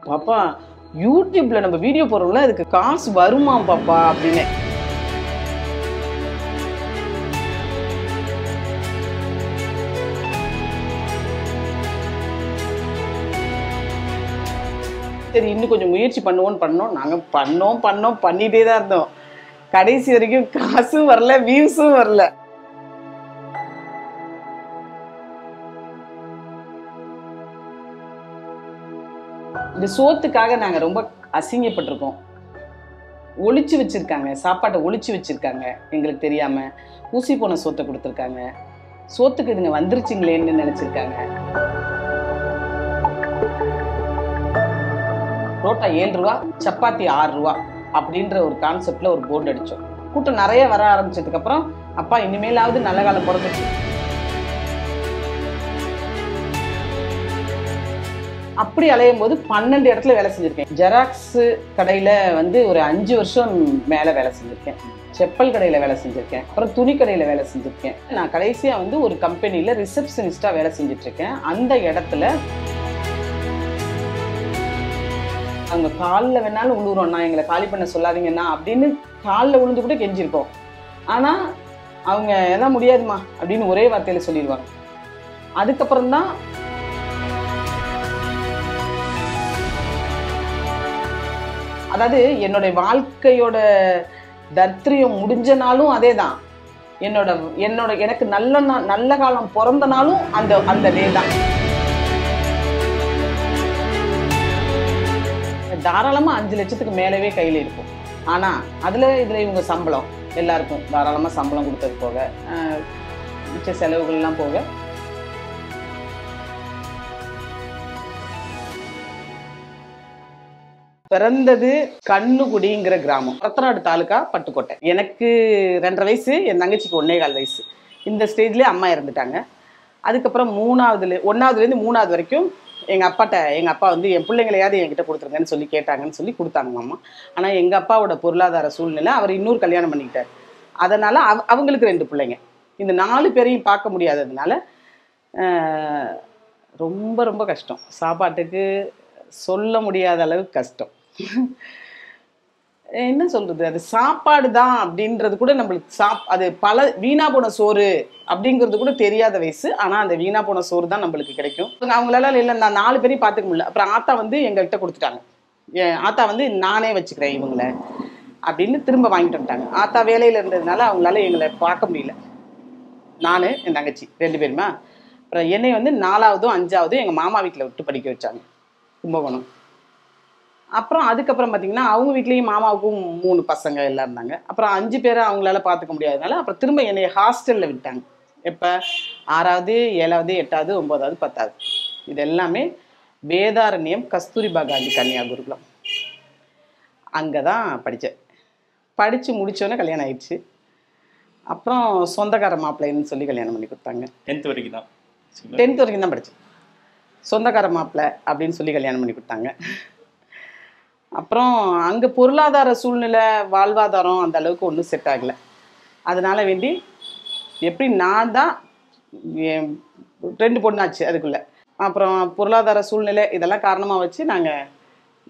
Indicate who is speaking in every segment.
Speaker 1: பாப்பா யூடியூப்ல நம்ம வீடியோ போடுறோம்ல அதுக்கு காசு வருமா பாப்பா அப்படின்னு. சரி இன்னும் கொஞ்சம் முயற்சி பண்ணுவோம்னு பண்ணோம். நாங்க பண்ணிட்டே தான் இருந்தோம். கடைசி வரைக்கும் காசும் வரல, வியூஸும் வரல. இந்த சோத்துக்காக நாங்க ரொம்ப அசிங்கப்பட்டிருக்கோம். ஒளிச்சு வச்சிருக்காங்க, சாப்பாட்டை ஒளிச்சு வச்சிருக்காங்க எங்களுக்கு தெரியாம. ஊசி போன சோத்தை கொடுத்துருக்காங்க. சோத்துக்கு இதுங்க வந்துருச்சுங்களேன்னு நினைச்சிருக்காங்க. புரோட்டா 7 ரூபா, சப்பாத்தி 6 ரூபா அப்படின்ற ஒரு கான்செப்ட்ல ஒரு போர்டு அடிச்சோம். கூட்டம் நிறைய வர ஆரம்பிச்சதுக்கு அப்புறம் அப்பா இனிமேலாவது நல்ல காலம் பிறந்துச்சு. அப்படி அலையும் போது 12 இடத்துல வேலை செஞ்சிருக்கேன். ஜெராக்ஸ் கடையில ஒரு 5 வருஷம் மேல வேலை செஞ்சிருக்கேன். செப்பல் கடையில வேலை செஞ்சிருக்கேன். அப்புறம் துணி கடையில வேலை செஞ்சிருக்கேன். நான் கடைசியா ஒரு கம்பெனில ரிசப்ஷனிஸ்டா வேலை செஞ்சுட்டு இருக்கேன். அந்த இடத்துல அவங்க காலில் வேணாலும் விழுவுறோம்னா எங்களை காலி பண்ண சொல்லாதீங்கன்னா அப்படின்னு காலில் விழுந்து கூட கெஞ்சிருக்கோம். ஆனா அவங்க எல்லாம் முடியாதுமா அப்படின்னு ஒரே வார்த்தையில சொல்லிடுவாங்க. அதுக்கப்புறம் தான் அதாவது என்னோட வாழ்க்கையோட தர்த்திரியம் முடிஞ்ச நாளும் அதே தான். எனக்கு நல்ல காலம் பிறந்த நாளும் அந்த டே தான். தாராளமா 5 லட்சத்துக்கு மேலவே கையில இருக்கும். ஆனா இதுல இவங்க சம்பளம் எல்லாருக்கும் தாராளமா சம்பளம் கொடுத்தது போக மிச்ச செலவுகள்லாம் போக பிறந்தது கண்ணுகுடிங்கிற கிராமம், பரத்தநாடு தாலுகா, பட்டுக்கோட்டை. எனக்கு 2.5 வயசு, என் தங்கச்சிக்கு 1.25 வயசு. இந்த ஸ்டேஜ்லேயே அம்மா இறந்துட்டாங்க. அதுக்கப்புறம் 1ஆவதுலேருந்து 3ஆவது வரைக்கும் எங்கள் அப்பா என் பிள்ளைங்களையாவது என்கிட்ட கொடுத்துருங்கன்னு சொல்லி கேட்டாங்கன்னு சொல்லி கொடுத்தாங்க அம்மா. ஆனால் எங்கள் அப்பாவோட பொருளாதார சூழ்நிலை அவர் இன்னொரு கல்யாணம் பண்ணிக்கிட்டார். அதனால் அவங்களுக்கு 2 பிள்ளைங்க. இந்த 4 பேரையும் பார்க்க முடியாததுனால ரொம்ப ரொம்ப கஷ்டம். சாப்பாட்டுக்கு சொல்ல முடியாத அளவுக்கு கஷ்டம். என்ன சொல்றது, அது சாப்பாடு தான் அப்படின்றது கூட நம்மளுக்கு அது பல வீணா போன சோறு அப்படிங்கிறது கூட தெரியாத வயசு. ஆனா அந்த வீணா போன சோறு தான் நம்மளுக்கு கிடைக்கும். அவங்களால இல்லை, நான் 4 பேரையும் பார்த்துக்க முடியல. அப்புறம் ஆத்தா எங்கள்கிட்ட கொடுத்துட்டாங்க. ஆத்தா நானே வச்சுக்கிறேன் இவங்களை அப்படின்னு திரும்ப வாங்கிட்டு வந்துட்டாங்க. ஆத்தா வேலையில இருந்ததுனால அவங்களால எங்களை பார்க்க முடியல. நான் என் தங்கச்சி 2 பேருமா. அப்புறம் என்னை 4ஆவதும் 5ஆவதும் எங்க மாமா வீட்டில் விட்டு படிக்க வச்சாங்க, கும்பகோணம். அப்புறம் அதுக்கப்புறம் பார்த்தீங்கன்னா அவங்க வீட்லேயும் மாமாவுக்கும் 3 பசங்க எல்லாம் இருந்தாங்க. அப்புறம் 5 பேரை அவங்களால பார்த்துக்க முடியாதனால அப்புறம் திரும்ப என்னை ஹாஸ்டலில் விட்டாங்க. எப்போ 6ஆவது 7ஆவது 8ஆவது 9ஆவது 10ஆவது இது எல்லாமே வேதாரண்யம் கஸ்தூரிபா காந்தி கன்னியா குருகுலம். அங்கே தான் படித்தேன். படித்து முடித்தோன்னே கல்யாணம் ஆயிடுச்சு. அப்புறம் சொந்தக்கார மாப்பிள்ளைன்னு சொல்லி கல்யாணம் பண்ணி கொடுத்தாங்க.
Speaker 2: 10th வரைக்கும்
Speaker 1: தான் படித்தேன். சொந்தக்கார மாப்பிள்ளை அப்படின்னு சொல்லி கல்யாணம் பண்ணி கொடுத்தாங்க. அப்புறம் அங்கே பொருளாதார சூழ்நிலை வாழ்வாதாரம் அந்த அளவுக்கு ஒன்றும் செட் ஆகலை. அதனால எப்படி நான் தான் 2 பொண்ணாச்சு அதுக்குள்ளே. அப்புறம் பொருளாதார சூழ்நிலை இதெல்லாம் காரணமாக வச்சு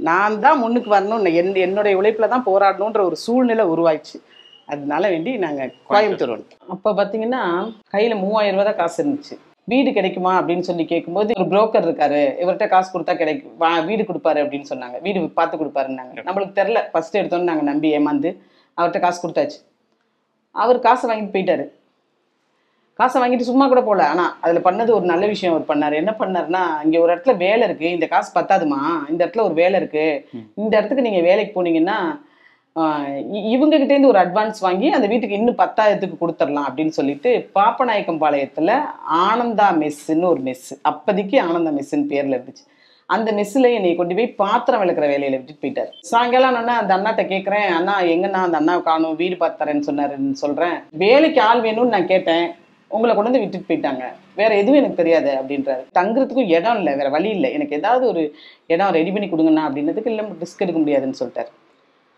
Speaker 1: நான் தான் முன்னுக்கு வரணும், என்னுடைய உழைப்பில் தான் போராடணுன்ற ஒரு சூழ்நிலை உருவாயிடுச்சு. அதனால நாங்கள் கோயம்புத்தூர் வந்துட்டோம். அப்போ பார்த்தீங்கன்னா கையில் 3000 ரூபா தான் காசு இருந்துச்சு. வீடு கிடைக்குமா அப்படின்னு சொல்லி கேட்கும்போது ஒரு புரோக்கர் இருக்காரு, இவர்கிட்ட காசு கொடுத்தா கிடைக்கும், வீடு கொடுப்பாரு அப்படின்னு சொன்னாங்க. வீடு பார்த்து கொடுப்பாருன்னாங்க. நம்மளுக்கு தெரில, ஃபர்ஸ்ட் எடுத்தோன்னு நாங்கள் நம்பி ஏமாந்து அவர்கிட்ட காசு கொடுத்தாச்சு. அவர் காசை வாங்கிட்டு போயிட்டாரு. காசை வாங்கிட்டு சும்மா கூட போகல. ஆனால் அதில் பண்ணது ஒரு நல்ல விஷயம் அவர் பண்ணார். என்ன பண்ணாருன்னா, இங்கே ஒரு இடத்துல வேலை இருக்குது, இந்த காசு பத்தாதுமா, இந்த இடத்துல ஒரு வேலை இருக்குது, இந்த இடத்துக்கு நீங்கள் வேலைக்கு போனீங்கன்னா இவங்ககிட்டேருந்து ஒரு அட்வான்ஸ் வாங்கி அந்த வீட்டுக்கு இன்னும் 10,000க்கு கொடுத்துடலாம் அப்படின்னு சொல்லிட்டு பாப்பநாயக்கம்பாளையத்தில் ஆனந்தா மெஸ்ஸுன்னு ஒரு மெஸ்ஸு, அப்போதைக்கு ஆனந்தா மெஸ்ஸுன்னு பேரில் இருந்துச்சு. அந்த மெஸ்ஸில் என்னை கொண்டு போய் பாத்திரம் விளக்குற வேலையில் விட்டுட்டு போயிட்டார். சாயங்காலம் அந்த அண்ணாட்ட கேட்குறேன், அண்ணா எங்கன்னா அந்த அண்ணா காணும், வீடு பார்த்து தரேன்னு சொன்னாருன்னு சொல்கிறேன். வேலைக்கு ஆள் வேணும்னு நான் கேட்டேன், உங்களை கொண்டு வந்து விட்டுட்டு போயிட்டாங்க, வேற எதுவும் எனக்கு தெரியாது அப்படின்றாரு. தங்குறதுக்கும் இடம் இல்லை, வேற வழி இல்லை, எனக்கு ஏதாவது ஒரு இடம் ரெடி பண்ணி கொடுங்கண்ணா அப்படின்றதுக்கு இல்லை, ரிஸ்க் எடுக்க முடியாதுன்னு சொல்லிட்டார்.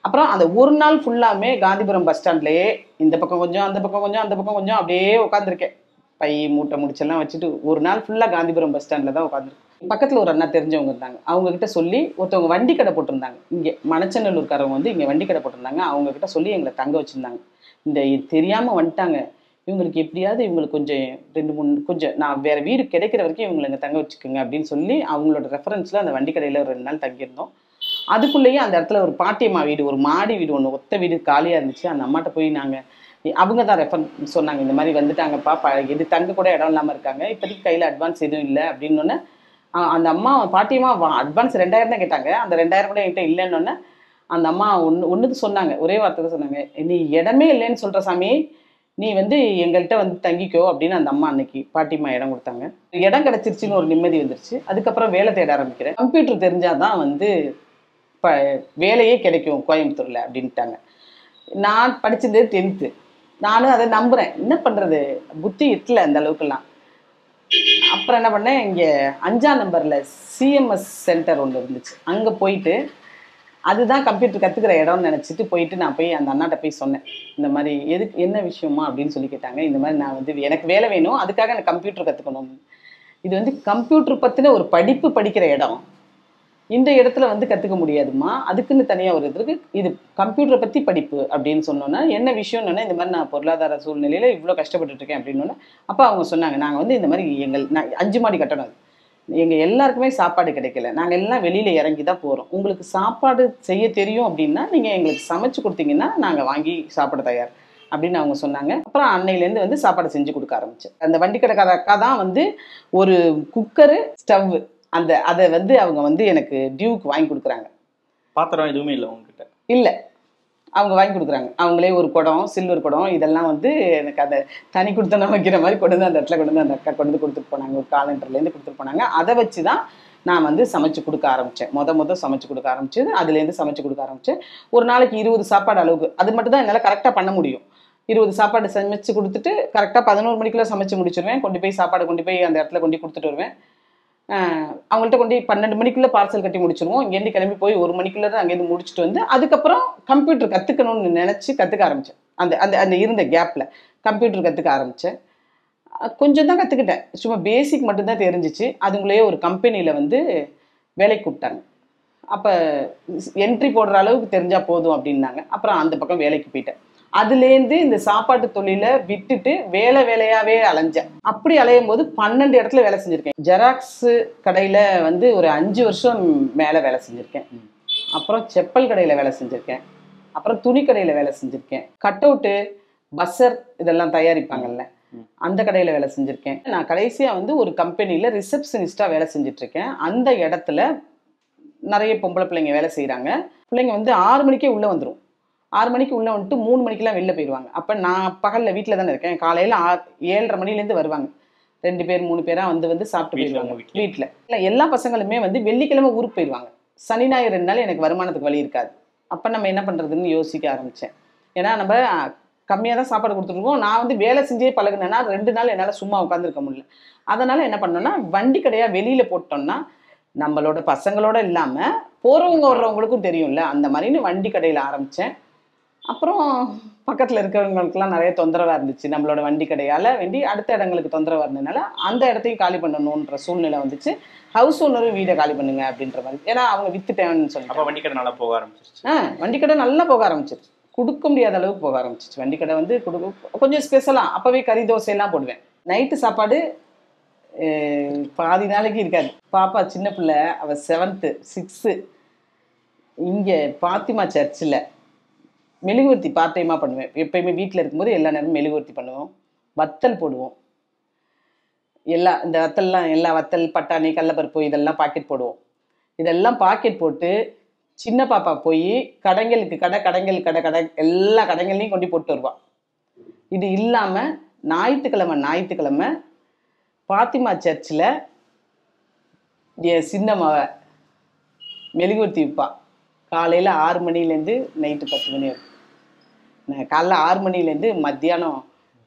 Speaker 1: அப்புறம் அந்த ஒரு நாள் ஃபுல்லாமே காந்திபுரம் பஸ் ஸ்டாண்ட்லேயே இந்த பக்கம் கொஞ்சம் அந்த பக்கம் கொஞ்சம் அந்த பக்கம் கொஞ்சம் அப்படியே உட்காந்துருக்கேன். பை மூட்டை முடிச்செல்லாம் வச்சுட்டு ஒரு நாள் ஃபுல்லாக காந்திபுரம் பஸ் ஸ்டாண்டில் தான் உட்காந்துருக்கேன். பக்கத்தில் ஒரு அண்ணா தெரிஞ்சவங்க இருந்தாங்க. அவங்க கிட்ட சொல்லி ஒருத்தவங்க வண்டி கடை போட்டிருந்தாங்க. இங்கே மணச்சநல்லூர்காரவங்க வந்து இங்கே வண்டி கடை போட்டிருந்தாங்க. அவங்க கிட்ட சொல்லி எங்களை தங்க வச்சுருந்தாங்க. இந்த தெரியாமல் வந்துட்டாங்க, இவங்களுக்கு எப்படியாவது இவங்களுக்கு கொஞ்சம் 2, 3 கொஞ்சம் நான் வேறு வீடு கிடைக்கிற வரைக்கும் இவங்களை இங்கே தங்க வச்சுக்கோங்க அப்படின்னு சொல்லி அவங்களோட ரெஃபரன்ஸில் அந்த வண்டி கடையில் ஒரு 2 நாள் தங்கியிருந்தோம். அதுக்குள்ளேயே அந்த இடத்துல ஒரு பாட்டியம்மா வீடு, ஒரு மாடி வீடு ஒன்று, ஒத்த வீடு காலியாக இருந்துச்சு. அந்த அம்மாட்ட போய் அவங்க தான் ரெஃபர் சொன்னாங்க, இந்த மாதிரி வந்துட்டாங்கப்பா, இது தங்க கூட இடம் இல்லாமல் இருக்காங்க, இப்போதைக்கு கையில் அட்வான்ஸ் எதுவும் இல்லை அப்படின்னோடனே அந்த அம்மா பாட்டியம்மா அட்வான்ஸ் 2000 தான் கேட்டாங்க. அந்த 2000 கூட என்கிட்ட இல்லைன்னொன்னே அந்த அம்மா ஒன்றுக்கு சொன்னாங்க, ஒரே வார்த்தை தான் சொன்னாங்க, நீ இடமே இல்லைன்னு சொல்கிற சாமி, நீ வந்து எங்கள்கிட்ட வந்து தங்கிக்கோ அப்படின்னு அந்த அம்மா அன்னைக்கு பாட்டியம்மா இடம் கொடுத்தாங்க. இடம் கிடச்சிருச்சுன்னு ஒரு நிம்மதி வந்துருச்சு. அதுக்கப்புறம் வேலை தேட ஆரம்பிக்கிறேன். கம்ப்யூட்டர் தெரிஞ்சாதான் வந்து இப்போ வேலையே கிடைக்கும் கோயம்புத்தூரில் அப்படின்ட்டாங்க. நான் படித்தது 10th. நானும் அதை நம்புகிறேன். என்ன பண்ணுறது, புத்தி எட்டல அந்த அளவுக்குலாம். அப்புறம் என்ன பண்ணேன், இங்கே 5ஆம் நம்பரில் சிஎம்எஸ் சென்டர் ஒன்று இருந்துச்சு. அங்கே போயிட்டு அதுதான் கம்ப்யூட்டர் கற்றுக்கிற இடம்னு நினச்சிட்டு போயிட்டு நான் போய் அந்த அண்ணாட்ட போய் சொன்னேன், இந்த மாதிரி எதுக்கு என்ன விஷயமா அப்படின்னு சொல்லி கேட்டாங்க. இந்த மாதிரி நான் வந்து எனக்கு வேலை வேணும், அதுக்காக எனக்கு கம்ப்யூட்டர் கற்றுக்கணும். இது வந்து கம்ப்யூட்டர் பற்றின ஒரு படிப்பு படிக்கிற இடம், இந்த இடத்துல வந்து கற்றுக்க முடியாதுமா, அதுக்குன்னு தனியாக ஒரு இது இருக்குது, இது கம்ப்யூட்டரை பற்றி படிப்பு அப்படின்னு சொன்னோன்னா என்ன விஷயம்னு, இந்த மாதிரி நான் பொருளாதார சூழ்நிலையில் இவ்வளோ கஷ்டப்பட்டுருக்கேன் அப்படின்னோன்னே அப்போ அவங்க சொன்னாங்க, நாங்கள் வந்து இந்த மாதிரி நான் 5 மாடி கட்டணம், எங்கள் எல்லாருக்குமே சாப்பாடு கிடைக்கல, நாங்கள் எல்லாம் வெளியில் இறங்கி தான் போகிறோம், உங்களுக்கு சாப்பாடு செய்ய தெரியும் அப்படின்னா நீங்கள் எங்களுக்கு சமைச்சு கொடுத்தீங்கன்னா நாங்கள் வாங்கி சாப்பிட தயார் அப்படின்னு அவங்க சொன்னாங்க. அப்புறம் அன்னையிலேருந்து வந்து சாப்பாடு செஞ்சு கொடுக்க ஆரம்பித்தேன். அந்த வண்டி கடைக்கார அக்கா தான் வந்து ஒரு குக்கரு, ஸ்டவ்வு, அதை வந்து அவங்க வந்து எனக்கு டியூக்கு வாங்கி கொடுக்குறாங்க.
Speaker 2: பாத்திரம் எதுவுமே இல்லை உங்ககிட்ட? இல்லை,
Speaker 1: அவங்க வாங்கி கொடுக்குறாங்க. அவங்களே ஒரு குடம், சில்வர் குடம், இதெல்லாம் வந்து எனக்கு அந்த தனி கொடுத்தனம் வைக்கிற மாதிரி கொண்டு வந்து அந்த இடத்துல கொண்டு வந்து அந்த அக்கா கொண்டு வந்து கொடுத்துட்டு போனாங்க. ஒரு காலண்டர்லேருந்து கொடுத்துட்டு போனாங்க. அதை வச்சு தான் நான் வந்து சமைச்சு கொடுக்க ஆரம்பித்தேன். மொதல் சமைச்சு கொடுக்க ஆரம்பிச்சது அதுலேருந்து சமைச்சு கொடுக்க ஆரம்பித்தேன். ஒரு நாளைக்கு 20 சாப்பாடு அளவுக்கு, அது மட்டும் தான் என்னால் கரெக்டாக பண்ண முடியும். 20 சாப்பாடு சமைச்சு கொடுத்துட்டு கரெக்டாக 11 மணிக்குள்ளே சமைச்சு முடிச்சிடுவேன். கொண்டு போய் சாப்பாடு கொண்டு போய் அந்த இடத்துல கொண்டு கொடுத்துட்டு வருவேன். அவங்கள்ட்ட கொண்டு 12 மணிக்குள்ளே பார்சல் கட்டி முடிச்சிடுவோம். இங்கேருந்து கிளம்பி போய் 1 மணிக்குள்ளே தான் அங்கேருந்து முடிச்சுட்டு வந்து அதுக்கப்புறம் கம்ப்யூட்டர் கற்றுக்கணும்னு நினச்சி கற்றுக்க ஆரம்பித்தேன். அந்த அந்த அந்த இருந்த கேப்பில் கம்ப்யூட்டர் கற்றுக்க ஆரம்பித்தேன். கொஞ்சம் தான் கற்றுக்கிட்டேன், சும்மா பேசிக் மட்டும்தான் தெரிஞ்சிச்சு. அதுங்களே ஒரு கம்பெனியில் வந்து வேலைக்கு கூப்பிட்டாங்க. அப்போ என்ட்ரி போடுற அளவுக்கு தெரிஞ்சால் போதும் அப்படின்னாங்க. அப்புறம் அந்த பக்கம் வேலைக்கு போயிட்டேன். அதுலேருந்து இந்த சாப்பாட்டு தொழிலை விட்டுட்டு வேலையாகவே அலைஞ்சேன். அப்படி அலையும் போது 12 இடத்துல வேலை செஞ்சுருக்கேன். ஜெராக்ஸு கடையில் வந்து ஒரு 5 வருஷம் மேலே வேலை செஞ்சுருக்கேன். அப்புறம் செப்பல் கடையில் வேலை செஞ்சுருக்கேன். அப்புறம் துணி கடையில் வேலை செஞ்சுருக்கேன். கட் அவுட்டு, பஸ்ஸர் இதெல்லாம் தயாரிப்பாங்கல்ல, அந்த கடையில் வேலை செஞ்சுருக்கேன். நான் கடைசியாக வந்து ஒரு கம்பெனியில் ரிசப்ஷனிஸ்டாக வேலை செஞ்சிட்ருக்கேன். அந்த இடத்துல நிறைய பொம்பளை பிள்ளைங்க வேலை செய்கிறாங்க. பிள்ளைங்க வந்து 6 மணிக்கே உள்ளே வந்துடும். 6 மணிக்கு உள்ளே வந்துட்டு 3 மணிக்கெலாம் வெளில போயிடுவாங்க. அப்போ நான் பகலில் வீட்டில் தானே இருக்கேன். காலையில் 7:30 மணிலேருந்து வருவாங்க. 2 பேர் 3 பேராக வந்து சாப்பிட்டு போயிடுவாங்க வீட்டில். இல்லை, எல்லா பசங்களுமே வந்து வெள்ளிக்கிழமை ஊருக்கு போயிடுவாங்க. சனி ஞாயிறு 2 நாள் எனக்கு வருமானத்துக்கு வழி இருக்காது. அப்போ நம்ம என்ன பண்ணுறதுன்னு யோசிக்க ஆரம்பித்தேன். ஏன்னா நம்ம கம்மியாக தான் சாப்பாடு கொடுத்துருக்கோம். நான் வந்து வேலை செஞ்சே பழகுனேன்னா 2 நாள் என்னால் சும்மா உட்காந்துருக்க முடியல. அதனால் என்ன பண்ணோன்னா, வண்டி கடையாக வெளியில் போட்டோம்னா நம்மளோட பசங்களோட இல்லாமல் போகிறவங்க வர்றவங்களுக்கும் தெரியும்ல, அந்த மாதிரின்னு வண்டி கடையில் ஆரம்பித்தேன். அப்புறம் பக்கத்தில் இருக்கிறவங்களுக்குலாம் நிறைய தொந்தரவாக இருந்துச்சு. நம்மளோட வண்டி கடையால் வேண்டி அடுத்த இடங்களுக்கு தொந்தரவாக இருந்ததுனால அந்த இடத்தையும் காலி பண்ணணுன்ற சூழ்நிலை வந்துச்சு. ஹவுஸ் ஓனரும் வீடை காலி பண்ணுங்க அப்படின்ற மாதிரி, ஏன்னா அவங்க வித்துட்டேன்னு சொல்லி.
Speaker 2: அப்போ வண்டி கடை நல்லா போக ஆரம்பிச்சிருச்சு.
Speaker 1: வண்டி கடை நல்லா போக ஆரம்பிச்சிருச்சு. கொடுக்க முடியாத அளவுக்கு போக ஆரம்பிச்சிச்சு வண்டி கடை. வந்து கொஞ்சம் ஸ்பெஷலாக அப்போவே கறி தோசையெல்லாம் போடுவேன். நைட்டு சாப்பாடு பாதி நாளைக்கு இருக்காது. பாப்பா சின்ன பிள்ளை, அவள் 7th 6th. இங்கே பாத்திமா சர்ச்சில் மெழுகுவர்த்தி பார்ட் டைமாக பண்ணுவேன். எப்பயுமே வீட்டில் இருக்கும்போது எல்லா நேரமும் மெழுகுவர்த்தி பண்ணுவோம். வத்தல் போடுவோம். இந்த வத்தல்லாம் எல்லா வத்தல், பட்டாணி, கடலப்பருப்பு இதெல்லாம் பாக்கெட் போடுவோம். இதெல்லாம் பாக்கெட் போட்டு சின்ன பாப்பா போய் கடைங்களுக்கு கடை எல்லா கடைகள்லையும் கொண்டு போட்டு வருவாள். இது இல்லாமல் ஞாயிற்றுக்கிழமை பாத்திமா சர்ச்சில் என் சின்னம்மாவ மெழுகுவர்த்தி விற்பா. காலையில் 6 மணிலேருந்து நைட்டு 10 மணி வரைக்கும். காலைல 6 மணிலேருந்து மத்தியானம்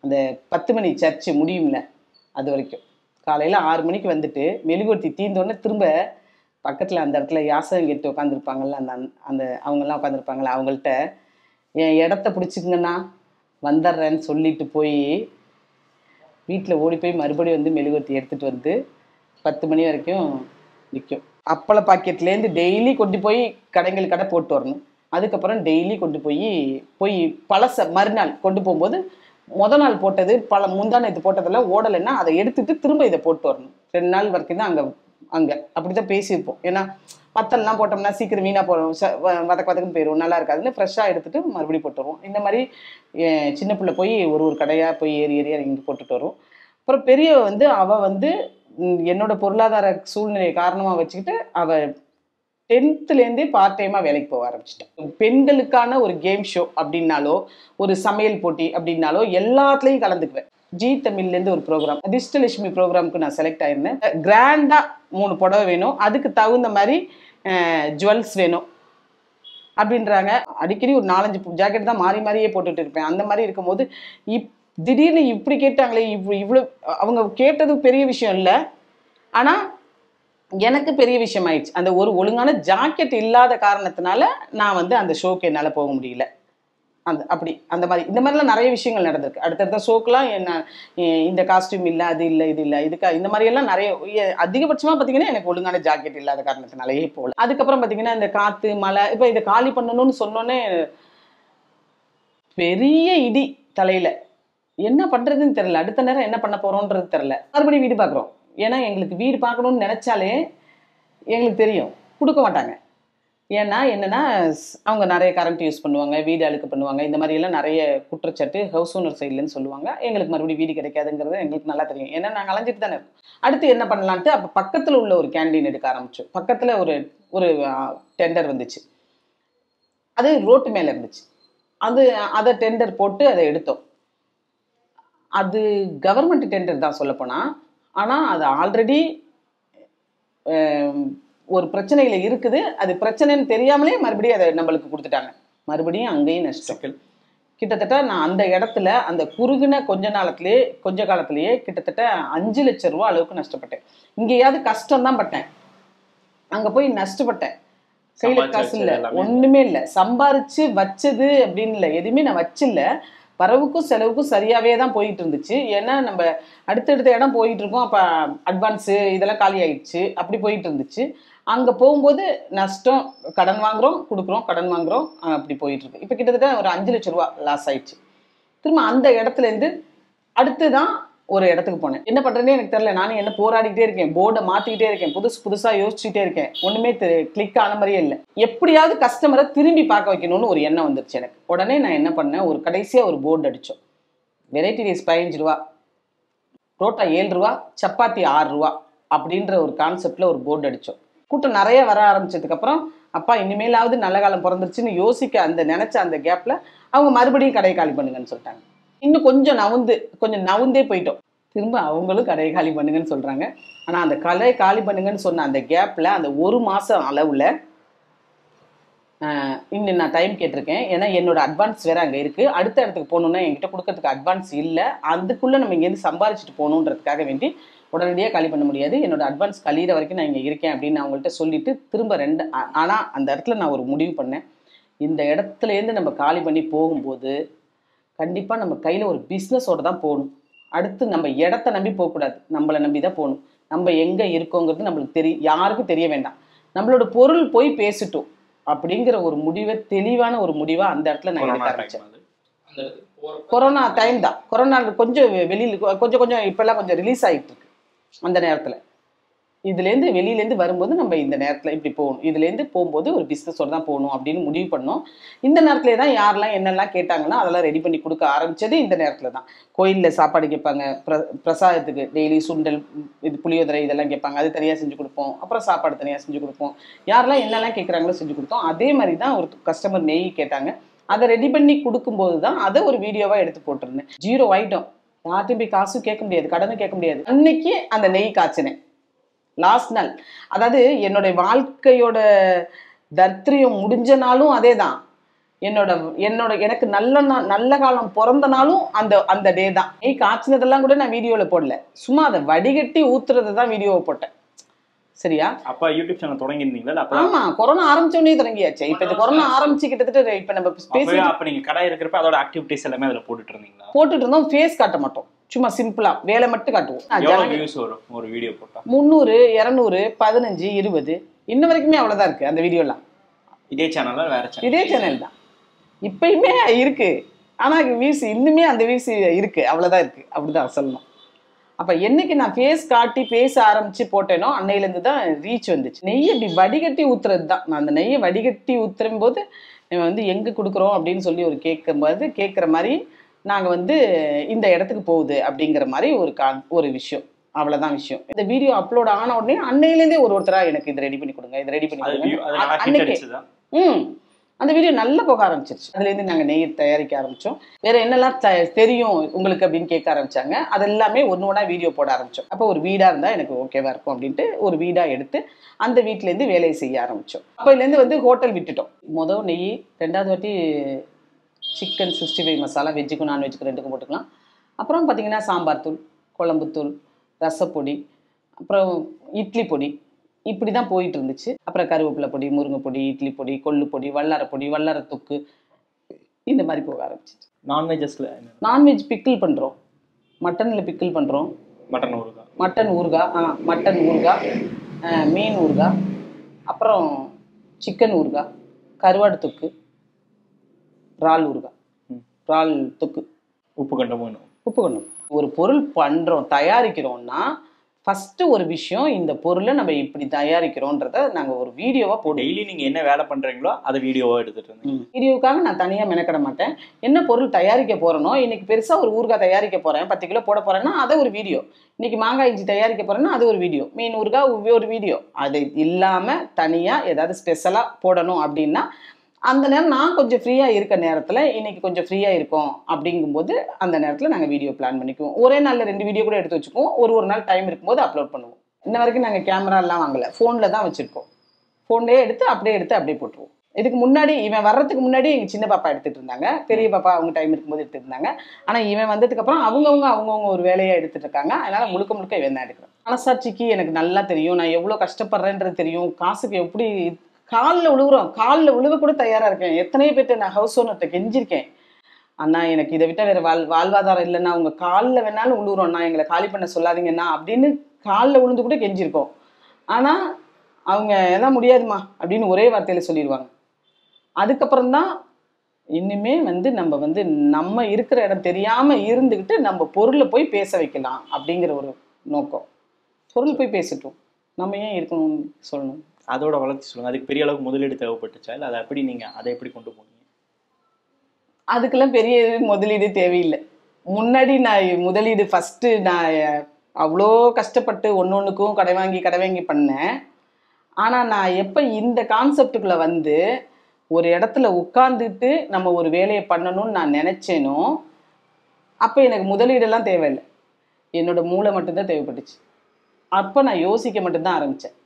Speaker 1: அந்த 10 மணி சர்ச்சு முடியும்ல அது வரைக்கும். காலையில் 6 மணிக்கு வந்துட்டு மெழுகுவர்த்தி தீர்ந்தோடனே திரும்ப பக்கத்தில் அந்த இடத்துல யாசகம் கேட்டு உட்காந்துருப்பாங்கள்ல, அந்த அவங்கெல்லாம் உட்காந்துருப்பாங்கள்ல, அவங்கள்ட்ட என் இடத்த பிடிச்சிக்கங்கண்ணா வந்துடுறேன்னு சொல்லிட்டு போய் வீட்டில் ஓடி போய் மறுபடியும் வந்து மெழுகுவர்த்தி எடுத்துகிட்டு வந்து 10 மணி வரைக்கும் நிற்கும். அப்பள பாக்கெட்லேருந்து டெய்லி கொண்டு போய் கடைகள் கடை போட்டு வரணும். அதுக்கப்புறம் டெய்லி கொண்டு போய் பழச மறுநாள் கொண்டு போகும்போது நாள் போட்டது முந்தான இது போட்டதெல்லாம் ஓடலைன்னா அதை எடுத்துட்டு திரும்ப இதை போட்டு வரணும். 2 நாள் வரைக்கும் தான் அங்கே அப்படிதான் பேசியிருப்போம். ஏன்னா மத்தெல்லாம் போட்டோம்னா சீக்கிரம் வீணாக போகிறோம், வதக்குன்னு போயிடும், நல்லா இருக்காதுன்னு ஃப்ரெஷ்ஷாக எடுத்துட்டு மறுபடியும் போட்டு வருவோம். இந்த மாதிரி சின்ன பிள்ளை போய் ஒரு கடையாக போய் ஏறி இங்கே போட்டுட்டு வரும். அப்புறம் பெரியவ வந்து அவள் வந்து என்னோட பொருளாதார சூழ்நிலையை காரணமாக வச்சுக்கிட்டு அவள் 10th பார்ட் டைமாக வேலைக்கு போக ஆரம்பிச்சிட்டேன். பெண்களுக்கான ஒரு கேம் ஷோ அப்படின்னாலோ ஒரு சமையல் போட்டி அப்படின்னாலோ எல்லாத்துலேயும் கலந்துக்குவேன். ஜி தமிழ்லேருந்து ஒரு ப்ரோக்ராம், அதிர்ஷ்டலட்சுமி ப்ரோக்ராமுக்கு நான் செலக்ட் ஆயிருந்தேன். கிராண்டாக 3 புடவை வேணும், அதுக்கு தகுந்த மாதிரி ஜுவல்ஸ் வேணும் அப்படின்றாங்க. அடிக்கடி ஒரு 4-5 ஜாக்கெட் தான் மாறியே போட்டுட்டு இருப்பேன். அந்த மாதிரி இருக்கும்போது திடீர்னு இப்படி கேட்டாங்களே, இவ்வளோ அவங்க கேட்டது பெரிய விஷயம் இல்லை, ஆனால் எனக்கு பெரிய விஷயம் ஆயிடுச்சு. அந்த ஒரு ஒழுங்கான ஜாக்கெட் இல்லாத காரணத்தினால நான் வந்து அந்த ஷோக்கு என்னால் போக முடியல. அந்த மாதிரி இந்த மாதிரிலாம் நிறைய விஷயங்கள் நடந்திருக்கு. அடுத்தடுத்த ஷோக்கெலாம் என்ன இந்த காஸ்டியூம் இல்லை, அது இல்லை, இது இல்லை, இந்த மாதிரியெல்லாம் நிறைய அதிகபட்சமாக பார்த்தீங்கன்னா எனக்கு ஒழுங்கான ஜாக்கெட் இல்லாத காரணத்தினாலேயே போகல. அதுக்கப்புறம் பார்த்தீங்கன்னா இந்த காற்று மழை, இப்போ இதை காலி பண்ணணும்னு சொன்னோன்னே பெரிய இடி தலையில், என்ன பண்ணுறதுன்னு தெரில. அடுத்த நேரம் என்ன பண்ண போகிறோன்றது தெரில. மறுபடியும் வீடு பார்க்குறோம். ஏன்னா எங்களுக்கு வீடு பார்க்கணும்னு நினச்சாலே எங்களுக்கு தெரியும் கொடுக்க மாட்டாங்க. ஏன்னா என்னென்னா அவங்க நிறைய கரண்ட் யூஸ் பண்ணுவாங்க, வீடு அழுக்கு பண்ணுவாங்க, இந்த மாதிரியெல்லாம் நிறைய குற்றச்சாட்டு ஹவுஸ் ஓனர் சைட்லேருந்து சொல்லுவாங்க. எங்களுக்கு மறுபடியும் வீடு கிடைக்காதுங்கிறது எங்களுக்கு நல்லா தெரியும். ஏன்னா நாங்கள் அலைஞ்சிட்டு தானே இருக்கோம். அடுத்து என்ன பண்ணலான்ட்டு அப்போ பக்கத்தில் உள்ள ஒரு கேண்டீன் எடுக்க ஆரம்பித்தோம். பக்கத்தில் ஒரு டெண்டர் வந்துச்சு, அது ரோட்டு மேலே இருந்துச்சு. அதை டெண்டர் போட்டு அதை எடுத்தோம். அது கவர்மெண்ட் டெண்டர் தான் சொல்லப்போனால். ஆனால் அது ஆல்ரெடி ஒரு பிரச்சனையில் இருக்குது. அது பிரச்சனைன்னு தெரியாமலே மறுபடியும் அதை நம்மளுக்கு கொடுத்துட்டாங்க. மறுபடியும் அங்கேயும் நஷ்டம். கிட்டத்தட்ட நான் அந்த இடத்துல அந்த குறுகின கொஞ்ச காலத்திலேயே கிட்டத்தட்ட 5 லட்சம் ரூபா அளவுக்கு நஷ்டப்பட்டேன். இங்கேயாவது கஷ்டம் தான் பட்டேன், அங்கே போய் நஷ்டப்பட்டேன். கையில் காசு இல்லை, ஒன்றுமே இல்லை. சம்பாரிச்சு வச்சது அப்படின்னு இல்லை, எதுவுமே நான் வச்சில்ல. வரவுக்கும் செலவுக்கும் சரியாகவே தான் போயிட்டு இருந்துச்சு. ஏன்னா நம்ம அடுத்தடுத்த இடம் போயிட்டு இருக்கோம். அப்போ அட்வான்ஸு இதெல்லாம் காலி ஆயிடுச்சு, அப்படி போயிட்டு இருந்துச்சு. அங்கே போகும்போது நஷ்டம், கடன் வாங்குகிறோம் கொடுக்குறோம், கடன் வாங்குகிறோம், அப்படி போயிட்டு இருக்கு. இப்போ கிட்டத்தட்ட ஒரு 5 லட்சம் ரூபா லாஸ் ஆயிடுச்சு. திரும்ப அந்த இடத்துலேருந்து அடுத்து தான் ஒரு இடத்துக்கு போனேன். என்ன பண்ணுறேன்னே எனக்கு தெரியல. நானும் என்ன போராடிக்கிட்டே இருக்கேன், போர்டை மாற்றிக்கிட்டே இருக்கேன், புதுசாக யோசிச்சுட்டே இருக்கேன். ஒன்றுமே கிளிக் ஆன மாதிரியே இல்லை. எப்படியாவது கஸ்டமரை திரும்பி பார்க்க வைக்கணும்னு ஒரு எண்ணம் வந்துருச்சு எனக்கு. உடனே நான் என்ன பண்ணேன், கடைசியாக ஒரு போர்டு அடித்தோம். வெரைட்டி ரைஸ் 15 ரூபா, புரோட்டா 7 ரூபா, சப்பாத்தி 6 ரூபா அப்படின்ற ஒரு கான்செப்டில் ஒரு போர்டு அடித்தோம். கூட்டம் நிறைய வர ஆரம்பிச்சதுக்கப்புறம் அப்பா இனிமேலாவது நல்ல காலம் பிறந்துருச்சுன்னு யோசிக்க நினச்ச அந்த கேப்பில் அவங்க மறுபடியும் கடையை காலி பண்ணுங்கன்னு சொல்லிட்டாங்க. இன்னும் கொஞ்சம் நவுந்தே போயிட்டோம். திரும்ப அவங்களும் கடையை காலி பண்ணுங்கன்னு சொல்கிறாங்க. ஆனால் அந்த கடையை காலி பண்ணுங்கன்னு சொன்ன அந்த கேப்பில் அந்த 1 மாதம் அளவில் இன்னும் நான் டைம் கேட்டிருக்கேன். ஏன்னா என்னோட அட்வான்ஸ் வேறு அங்கே இருக்குது. அடுத்த இடத்துக்கு போகணுன்னா என்கிட்ட கொடுக்கறதுக்கு அட்வான்ஸ் இல்லை. அதுக்குள்ளே நம்ம இங்கேருந்து சம்பாரிச்சிட்டு போகணுன்றதுக்காக வேண்டி உடனடியாக காலி பண்ண முடியாது. என்னோட அட்வான்ஸ் கழிகிற வரைக்கும் நான் இங்கே இருக்கேன் அப்படின்னு அவங்கள்ட்ட சொல்லிவிட்டு திரும்ப ஆனால் அந்த இடத்துல நான் ஒரு முடிவு பண்ணேன். இந்த இடத்துலேருந்து நம்ம காலி பண்ணி போகும்போது கண்டிப்பாக நம்ம கையில் ஒரு பிஸ்னஸோடு தான் போகணும். அடுத்து நம்ம இடத்த நம்பி போகக்கூடாது, நம்மளை நம்பி தான் போகணும். நம்ம எங்கே இருக்கோங்கிறது நம்மளுக்கு யாருக்கும் தெரிய வேண்டாம். நம்மளோட பொருள் போய் பேசிட்டோம் அப்படிங்கிற ஒரு முடிவை, தெளிவான ஒரு முடிவாக அந்த இடத்துல நான் எடுக்க ஆரம்பித்தேன். கொரோனா டைம் தான். கொரோனா கொஞ்சம் வெளியில் கொஞ்சம் இப்போல்லாம் கொஞ்சம் ரிலீஸ் ஆகிட்டு இருக்கு. அந்த நேரத்தில் இதுலேருந்து வெளியிலேருந்து வரும்போது நம்ம இந்த நேரத்தில் இப்படி போகணும், இதுலேருந்து போகும்போது ஒரு பிஸ்னஸோடு தான் போகணும் அப்படின்னு முடிவு பண்ணோம். இந்த நேரத்துல தான் யாரெல்லாம் என்னெல்லாம் கேட்டாங்கன்னா அதெல்லாம் ரெடி பண்ணி கொடுக்க ஆரம்பித்தது இந்த நேரத்தில் தான். கோயிலில் சாப்பாடு கேட்பாங்க, பிரசாதத்துக்கு டெய்லி சுண்டல், இது புளியோதரை இதெல்லாம் கேட்பாங்க, அது தனியாக செஞ்சு கொடுப்போம். அப்புறம் சாப்பாடு தனியாக செஞ்சு கொடுப்போம். யாரெல்லாம் என்னெல்லாம் கேட்குறாங்களோ செஞ்சு கொடுத்தோம். அதே மாதிரி தான் ஒரு கஸ்டமர் நெய் கேட்டாங்க, அதை ரெடி பண்ணி கொடுக்கும்போது தான் அதை ஒரு வீடியோவாக எடுத்து போட்டிருந்தேன். 0 ஆகிட்டோம். யார்ட்டையும் போய் காசும் கேட்க முடியாது, கடனும் கேட்க முடியாது. அன்னைக்கு அந்த நெய் காய்ச்சினேன் லாஸ்ட் நாள். அதாவது என்னுடைய வாழ்க்கையோட தர்த்திரியம் முடிஞ்ச நாளும் அதே தான். எனக்கு நல்ல காலம் பிறந்த நாளும் அந்த டே தான். நெய் காய்ச்சினதெல்லாம் கூட நான் வீடியோவில் போடல, சும்மா அதை வடிகட்டி ஊத்துறதை தான் வீடியோவை போட்டேன். சரியா?
Speaker 2: அப்ப யூடியூப் சேனல் தொடங்கி இருந்தீங்களா?
Speaker 1: ஆமா, கொரோனா ஆரம்பிச்சோடனே தொடங்கியாச்சு. இப்ப இந்த கொரோனா ஆரம்பிச்சு கிட்டத்தட்ட இப்ப நம்ம
Speaker 2: பேசி அப்ப நீங்க கடை இருக்கிறப்ப அதோட ஆக்டிவிட்டிஸ் எல்லாமே அதுல போட்டுட்டு இருந்தீங்களா?
Speaker 1: போட்டுட்டு இருந்தோம். ஃபேஸ் காட்ட மாட்டோம், சும்மா சிம்பிளா வேலை மட்டும் காட்டுவோம்.
Speaker 2: எவ்வளவு வியூஸ் வரும் ஒரு வீடியோ போட்டா?
Speaker 1: 300, 200, 15, 20 இன்ன வரைக்குமே அவ்வளவுதான் இருக்கு அந்த வீடியோலாம்.
Speaker 2: இதே சேனல்ல வேற சேனல்?
Speaker 1: இதே சேனல் தான் இப்பயுமே இருக்கு. ஆனா வியூஸ் இன்னுமே அந்த வியூஸ் இருக்கு, அவ்வளவுதான் இருக்கு, அப்படிதான் சொல்லணும். அப்ப என்னைக்கு நான் ஃபேஸ் காட்டி பேச ஆரம்பிச்சு போட்டேனோ அன்னையில இருந்து தான் ரீச் வந்துச்சு. நெய்யை இப்படி வடிகட்டி ஊத்துறது தான். நான் அந்த நெய்யை வடிகட்டி ஊத்துறும் போது வந்து எங்க கொடுக்குறோம் அப்படின்னு சொல்லி ஒரு கேட்குற மாதிரி நாங்க வந்து இந்த இடத்துக்கு போகுது அப்படிங்கிற மாதிரி ஒரு விஷயம். அவ்வளவுதான் விஷயம். இந்த வீடியோ அப்லோட் ஆன உடனே அன்னையிலேருந்தே ஒருத்தரா எனக்கு இது ரெடி பண்ணி கொடுங்க, இது ரெடி பண்ணி கொடுங்க. அன்னைக்கு அந்த வீடியோ நல்லா போக ஆரம்பிச்சிருச்சு. அதுலேருந்து நாங்கள் நெய் தயாரிக்க ஆரம்பித்தோம். வேற என்னெல்லாம் தெரியும் உங்களுக்கு அப்படின்னு கேட்க ஆரம்பிச்சாங்க. அது எல்லாமே ஒன்று ஒன்றா வீடியோ போட ஆரம்பித்தோம். அப்போ ஒரு வீடாக இருந்தால் எனக்கு ஓகேவா இருக்கும் அப்படின்ட்டு ஒரு வீடாக எடுத்து அந்த வீட்டிலேருந்து வேலையை செய்ய ஆரம்பித்தோம். அப்போலேருந்து வந்து ஹோட்டல் விட்டுட்டோம். மொதல் நெய், 2வது வாட்டி சிக்கன் 65 மசாலா, வெஜ்ஜுக்கும் நான்வெஜ்ஜுக்கு 2க்கும் போட்டுக்கலாம். அப்புறம் பார்த்தீங்கன்னா சாம்பார் தூள், குழம்புத்தூள், ரசப்பொடி, அப்புறம் இட்லி பொடி, இப்படி தான் போயிட்டு இருந்துச்சு. அப்புறம் கருவேப்பிலை பொடி, முருங்கை பொடி, இட்லி பொடி, கொள்ளு பொடி, வல்லார பொடி, வல்லார தொக்கு, இந்த மாதிரி போக ஆரம்பிச்சிச்சு. நான்வெஜ் பிக்கிள் பண்ணுறோம். மட்டனில் பிக்கிள் பண்ணுறோம். மட்டன் ஊறுகாய், மீன் ஊறுகாய், அப்புறம் சிக்கன் ஊறுகாய், கருவாடு தொக்கு, இறால் ஊறுகாய், இறால் தொக்கு,
Speaker 2: உப்பு கண்டம்.
Speaker 1: ஒரு பொருள் பண்ணுறோம், தயாரிக்கிறோம்னா ஃபர்ஸ்ட் ஒரு விஷயம், இந்த பொருளை நம்ம இப்படி தயாரிக்கிறோன்றத நாங்கள் ஒரு வீடியோவா போடுவோம்.
Speaker 2: டெய்லி நீங்க என்ன வேலை பண்றீங்களோ அதை வீடியோவா எடுத்துட்டு
Speaker 1: வீடியோக்காக நான் தனியாக மெனக்கிட மாட்டேன். என்ன பொருள் தயாரிக்க போறேனோ, இன்னைக்கு பெருசா ஒரு ஊறுகாய் தயாரிக்க போறேன், 10 கிலோ போட போறேன்னா அதை ஒரு வீடியோ. இன்னைக்கு மாங்காய் இஞ்சி தயாரிக்க போறேன்னா அது ஒரு வீடியோ. மீன் ஊறுகாய் ஒரு வீடியோ. அது இல்லாம தனியா ஏதாவது ஸ்பெஷலா போடணும் அப்படின்னா அந்த நேரம் நான் கொஞ்சம் ஃப்ரீயாக இருக்க நேரத்தில், இன்னைக்கு கொஞ்சம் ஃப்ரீயாக இருக்கும் அப்படிங்கும்போது அந்த நேரத்தில் நாங்கள் வீடியோ பிளான் பண்ணிக்குவோம். ஒரே நாளில் 2 வீடியோ கூட எடுத்து வச்சுக்குவோம். ஒரு நாள் டைம் இருக்கும்போது அப்லோட் பண்ணுவோம். இன்ன வரைக்கும் நாங்கள் கேமராலாம் வாங்கலை, ஃபோனில் தான் வச்சுருக்கோம். ஃபோன்லேயே எடுத்து அப்படியே போட்டுருவோம். இதுக்கு முன்னாடி இவன் வர்றதுக்கு முன்னாடி எங்கள் சின்ன பாப்பா எடுத்துகிட்டு இருந்தாங்க, பெரிய பாப்பா அவங்க டைம் இருக்கும்போது எடுத்துகிட்டு இருந்தாங்க. ஆனால் இவன் வந்ததுக்கப்புறம் அவங்கவுங்க ஒரு வேலையை எடுத்துகிட்டு இருக்காங்க. அதனால் முழுக்க இவன் தான் எடுக்கிறேன். மனசாட்சிக்கு எனக்கு நல்லா தெரியும், நான் எவ்வளோ கஷ்டப்படுறேன்றது தெரியும். காசுக்கு எப்படி காலில் விழுவ கூட தயாரா இருக்கேன். எத்தனையோ பேர்ட்ட நான் ஹவுஸ் ஓனர்கிட்ட கெஞ்சிருக்கேன், அண்ணா எனக்கு இதை விட்டா வேற வாழ்வாதாரம் இல்லைன்னா உங்க காலில் வேணாலும் விழுவுறோம்ண்ணா, எங்களை காலி பண்ண சொல்லாதீங்கண்ணா அப்படின்னு காலில் விழுந்து கூட கெஞ்சிருக்கோம். ஆனா அவங்க எல்லாம் முடியாதுமா அப்படின்னு ஒரே வார்த்தையில சொல்லிடுவாங்க. அதுக்கப்புறம் தான் இன்னுமே வந்து நம்ம இருக்கிற இடம் தெரியாம இருந்துக்கிட்டு நம்ம பொருளை போய் பேச வைக்கலாம் அப்படிங்கிற ஒரு நோக்கம். பொருள் போய் பேசட்டும், நம்ம ஏன் இருக்கணும்னு சொல்லணும்.
Speaker 2: அதோட வளர்ச்சி சொல்லுங்க. அதுக்கு பெரிய அளவுக்கு முதலீடு தேவைப்பட்டுச்சா, இல்லை அதை எப்படி கொண்டு போனீங்க?
Speaker 1: அதுக்கெல்லாம் பெரிய முதலீடு தேவையில்லை. முன்னாடி நான் முதலீடு ஃபர்ஸ்ட் நான் அவ்வளோ கஷ்டப்பட்டு ஒன்னொன்னுக்கும் கடை வாங்கி பண்ணேன். ஆனா நான் எப்ப இந்த கான்செப்டுக்குள்ள வந்து ஒரு இடத்துல உட்கார்ந்துட்டு நம்ம ஒரு வேலையை பண்ணணும்னு நான் நினைச்சேனோ அப்ப எனக்கு முதலீடெல்லாம் தேவையில்லை, என்னோட மூளை மட்டும்தான் தேவைப்பட்டுச்சு. அப்ப நான் யோசிக்க மட்டும்தான் ஆரம்பிச்சேன்.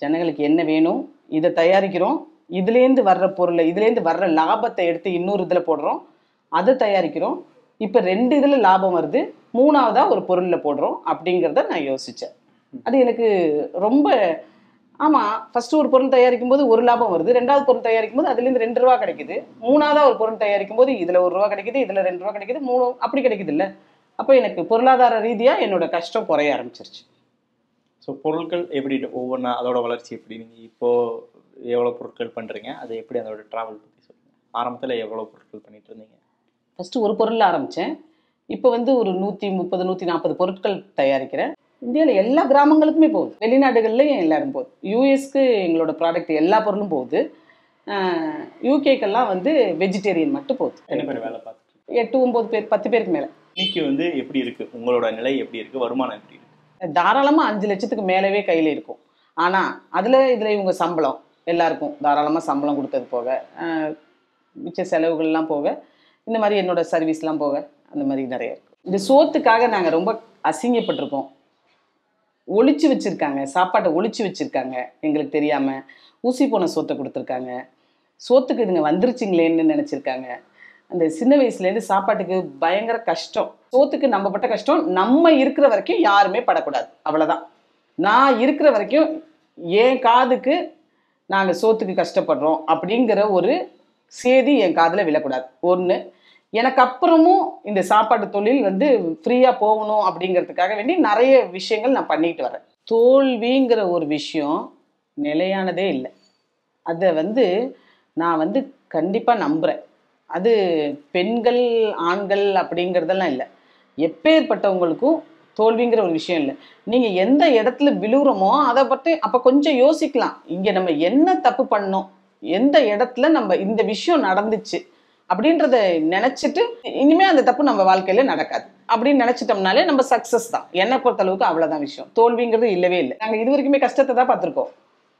Speaker 1: ஜனங்களுக்கு என்ன வேணும், இதை தயாரிக்கிறோம், இதுலேருந்து வர்ற பொருளை, இதுலேருந்து வர்ற லாபத்தை எடுத்து இன்னொரு இதில் போடுறோம், அதை தயாரிக்கிறோம், இப்போ 2 இதில் லாபம் வருது, 3ஆவதா ஒரு பொருளில் போடுறோம் அப்படிங்கிறத நான் யோசித்தேன். அது எனக்கு ரொம்ப ஆமாம். ஃபர்ஸ்ட் ஒரு பொருள் தயாரிக்கும் போது ஒரு லாபம் வருது, 2வது பொருள் தயாரிக்கும் போது அதுலேருந்து 2 ரூபா கிடைக்குது, 3ஆவதா ஒரு பொருள் தயாரிக்கும் போது இதில் 1 ரூபா கிடைக்குது, இதில் 2 ரூபா கிடைக்குது, 3 அப்படி கிடைக்குது இல்லை. அப்போ எனக்கு பொருளாதார ரீதியாக என்னோட கஷ்டம் குறைய ஆரம்பிச்சிருச்சு.
Speaker 2: ஸோ பொருட்கள் எப்படி ஒவ்வொன்றா அதோட வளர்ச்சி எப்படி, நீங்கள் இப்போது எவ்வளோ பொருட்கள் பண்ணுறீங்க, அது எப்படி அதோட ட்ராவல் பற்றி சொல்லுங்கள். ஆரம்பத்தில் எவ்வளோ பொருட்கள் பண்ணிட்டு இருந்தீங்க?
Speaker 1: ஃபஸ்ட்டு ஒரு பொருளில் ஆரம்பித்தேன். இப்போ வந்து ஒரு 130 140 பொருட்கள் தயாரிக்கிறேன். இந்தியாவில் எல்லா கிராமங்களுக்குமே போகுது, வெளிநாடுகள்லையும் எல்லாரும் போகுது. யூஎஸ்க்கு எங்களோட ப்ராடக்ட் எல்லா பொருளும் போகுது. யூகேக்கெல்லாம் வந்து வெஜிடேரியன் மட்டும் போகுது.
Speaker 2: என்ன பேர் வேலை பார்த்துட்டு?
Speaker 1: 8 9 பேர் 10 பேருக்கு மேலே.
Speaker 2: இன்னைக்கு வந்து எப்படி இருக்குது, உங்களோட நிலை எப்படி இருக்குது, வருமானம் எப்படி இருக்குது?
Speaker 1: தாராளமாக 5 லட்சத்துக்கு மேலவே கையில் இருக்கும். ஆனால் இதில் இவங்க சம்பளம் எல்லாருக்கும் தாராளமாக சம்பளம் கொடுத்தது போக, மிச்ச செலவுகள்லாம் போக, இந்த மாதிரி என்னோட சர்வீஸ்லாம் போக, அந்த மாதிரி நிறைய இருக்கும். இந்த சோத்துக்காக நாங்கள் ரொம்ப அசிங்கப்பட்டிருக்கோம். ஒளிச்சு வச்சுருக்காங்க, சாப்பாட்டை ஒளிச்சு வச்சுருக்காங்க, எங்களுக்கு தெரியாமல் ஊசி போன சோத்தை கொடுத்துருக்காங்க. சோத்துக்கு இதுங்க வந்துருச்சுங்களேன்னு நினச்சிருக்காங்க. அந்த சின்ன வயசுலேருந்து சாப்பாட்டுக்கு பயங்கர கஷ்டம். சோத்துக்கு நம்ம பட்ட கஷ்டம் நம்ம இருக்கிற வரைக்கும் யாருமே படக்கூடாது, அவ்வளோதான். நான் இருக்கிற வரைக்கும் என் காதுக்கு நாங்கள் சோத்துக்கு கஷ்டப்படுறோம் அப்படிங்கிற ஒரு செய்தி என் காதில் விழக்கூடாது. ஒன்று. எனக்கு அப்புறமும் இந்த சாப்பாடு தொழில் வந்து ஃப்ரீயாக போகணும் அப்படிங்கிறதுக்காக வேண்டி நிறைய விஷயங்கள் நான் பண்ணிட்டு வரேன். தோல்விங்கிற ஒரு விஷயம் நிலையானதே இல்லை. அதை வந்து நான் வந்து கண்டிப்பாக நம்புகிறேன். அது பெண்கள் ஆண்கள் அப்படிங்கிறதெல்லாம் இல்லை, எப்பேற்பட்டவங்களுக்கும் தோல்விங்கிற ஒரு விஷயம் இல்லை. நீங்கள் எந்த இடத்துல விழுகிறோமோ அதை பற்றி அப்போ கொஞ்சம் யோசிக்கலாம். இங்கே நம்ம என்ன தப்பு பண்ணோம், எந்த இடத்துல நம்ம இந்த விஷயம் நடந்துச்சு அப்படின்றத நினச்சிட்டு இனிமேல் அந்த தப்பு நம்ம வாழ்க்கையில் நடக்காது அப்படின்னு நினச்சிட்டோம்னாலே நம்ம சக்ஸஸ் தான். என்னை பொறுத்தளவுக்கு அவ்வளோதான் விஷயம். தோல்விங்கிறது இல்லவே இல்லை. நாங்கள் இது வரைக்குமே கஷ்டத்தை தான் பார்த்துருக்கோம்.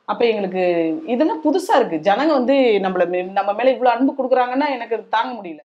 Speaker 1: அப்போ எங்களுக்கு இதெல்லாம் புதுசாக இருக்குது. ஜனங்க வந்து நம்ம மேலே இவ்வளோ அன்பு கொடுக்குறாங்கன்னா எனக்கு தாங்க முடியல.